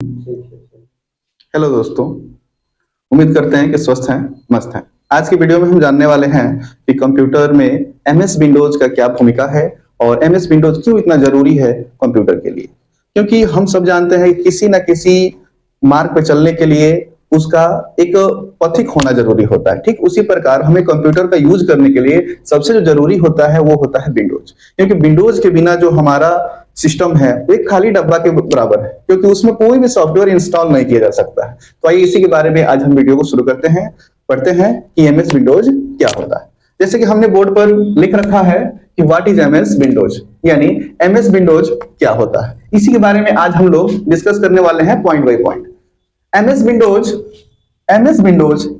Hello दोस्तों, उम्मीद करते हैं कि स्वस्थ हैं, मस्त हैं। आज की वीडियो में हम जानने वाले हैं कि कंप्यूटर में एमएस विंडोज का क्या भूमिका है और एमएस विंडोज क्यों इतना जरूरी है कंप्यूटर के लिए। क्योंकि हम सब जानते हैं कि किसी ना किसी मार्ग पे चलने के लिए उसका एक पथिक होना जरूरी होता है। ठीक उसी प्रकार हमें कंप्यूटर का यूज करने के लिए सबसे जो जरूरी होता है वो होता है विंडोज। क्योंकि विंडोज के बिना जो हमारा सिस्टम है वो एक खाली डब्बा के बराबर है, क्योंकि उसमें कोई भी सॉफ्टवेयर इंस्टॉल नहीं किया जा सकता है। तो आइए इसी के बारे में आज हम वीडियो को शुरू करते हैं, पढ़ते हैं कि एमएस विंडोज क्या होता है। जैसे कि हमने बोर्ड पर लिख रखा है कि व्हाट इज एमएस विंडोज, यानी एमएस विंडोज क्या होता है। इसी के बारे में आज हम लोग डिस्कस करने वाले हैं point by point. MS Windows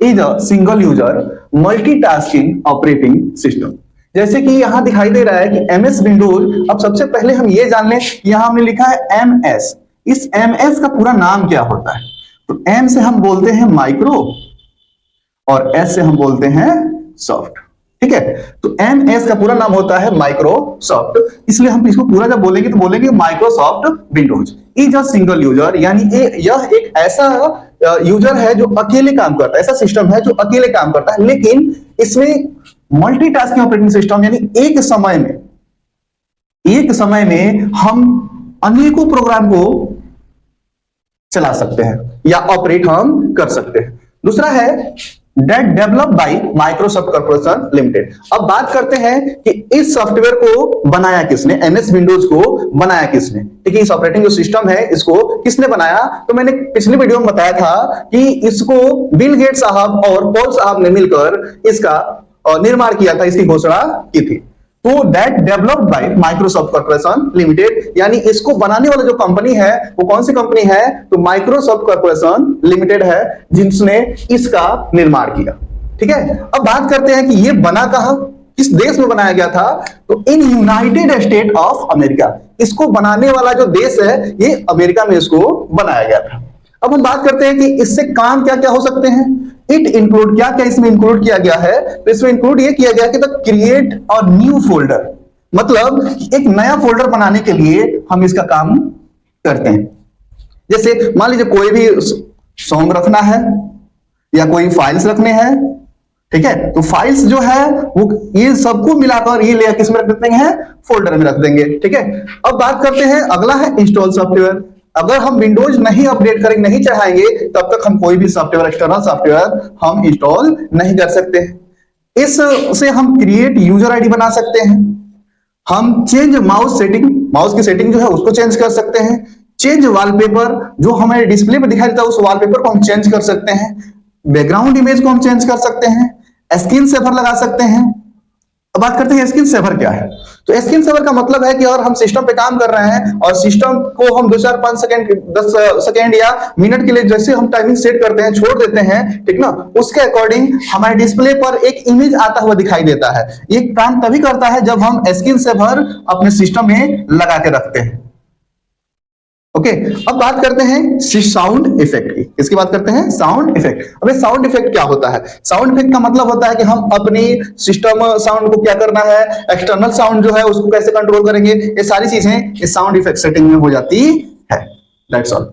is a single user multitasking operating system। जैसे कि यहां दिखाई दे रहा है कि MS Windows, अब सबसे पहले हम ये जान लें, यहां हमने लिखा है MS। इस MS का पूरा नाम क्या होता है? तो M से हम बोलते हैं माइक्रो और S से हम बोलते हैं सॉफ्ट। ठीक है, तो MS का पूरा नाम होता है माइक्रोसॉफ्ट, इसलिए हम इसको पूरा जब बोलेंगे तो बोलेंगे Microsoft Windows is a single user, यानी यह एक ऐसा यूजर है जो अकेले काम करता है, ऐसा सिस्टम है जो अकेले काम करता है, लेकिन इसमें मल्टीटास्किंग ऑपरेटिंग सिस्टम, यानी एक समय में हम अनेकों प्रोग्राम को चला सकते हैं या ऑपरेट हम कर सकते हैं। दूसरा है that developed by Microsoft Corporation Limited। अब बात करते हैं कि इस सॉफ्टवेयर को बनाया किसने, एमएस विंडोज को बनाया किसने। ठीक है, इस ऑपरेटिंग जो सिस्टम है इसको किसने बनाया? तो मैंने पिछली वीडियो में बताया था कि इसको बिल गेट्स साहब और पॉल साहब ने मिलकर इसका निर्माण किया था, इसकी घोषणा की थी। तो that developed by Microsoft corporation limited, यानी इसको बनाने वाला जो कंपनी है वो कौन सी कंपनी है? तो माइक्रोसॉफ्ट कॉर्पोरेशन लिमिटेड है जिसने इसका निर्माण किया। ठीक है, अब बात करते हैं कि ये बना कहां, किस देश में बनाया गया था? तो in United state of America. इसको बनाने वाला जो देश है ये अमेरिका में इसको बनाया गया था। अब हम बात करते हैं कि इससे काम क्या क्या हो सकते हैं। इट इंक्लूड, क्या क्या इसमें इंक्लूड किया गया है? तो इसमें इंक्लूड ये किया गया कि द क्रिएट और न्यू फोल्डर, मतलब एक नया फोल्डर बनाने के लिए हम इसका काम करते हैं। जैसे मान लीजिए कोई भी सॉन्ग रखना है या कोई फाइल्स रखने हैं, ठीक है, तो फाइल्स जो है वो ये सबको मिलाकर ये ले किस में रख देते हैं? फोल्डर में रख देंगे। ठीक है, अब बात करते हैं, अगला है इंस्टॉल सॉफ्टवेयर। अगर हम विंडोज नहीं अपडेट करेंगे, नहीं चढ़ाएंगे, तब तक हम कोई भी सॉफ्टवेयर, एक्सटर्नल सॉफ्टवेयर हम इंस्टॉल नहीं कर सकते। इससे हम क्रिएट यूजर आईडी बना सकते हैं, हम चेंज माउस सेटिंग, माउस की सेटिंग जो है उसको चेंज कर सकते हैं, चेंज वॉलपेपर, जो हमारे डिस्प्ले पर दिखाई देता है उस वॉलपेपर को हम चेंज कर सकते हैं, बैकग्राउंड इमेज को हम चेंज कर सकते हैं, स्क्रीन सेवर लगा सकते हैं। अब बात करते हैं स्क्रीन सेवर क्या है। तो स्क्रीन सेवर का मतलब है कि अगर हम सिस्टम पे काम कर रहे हैं और सिस्टम को हम 2-4-5 सेकंड, 10 सेकंड या मिनट के लिए जैसे हम टाइमिंग सेट करते हैं, छोड़ देते हैं, ठीक ना, उसके अकॉर्डिंग हमारे डिस्प्ले पर एक इमेज आता हुआ दिखाई देता है। ये काम तभी करता है जब हम स्क्रीन सेवर अपने सिस्टम में लगा के रखते हैं। ओके, अब बात करते हैं साउंड इफेक्ट की। किसकी बात करते हैं? Sound effect. अब ये साउंड इफेक्ट क्या होता है? साउंड इफेक्ट का मतलब होता है कि हम अपनी सिस्टम साउंड को क्या करना है, एक्सटर्नल साउंड जो है उसको कैसे कंट्रोल करेंगे, ये सारी चीजें इस साउंड इफेक्ट सेटिंग में हो जाती है। That's all.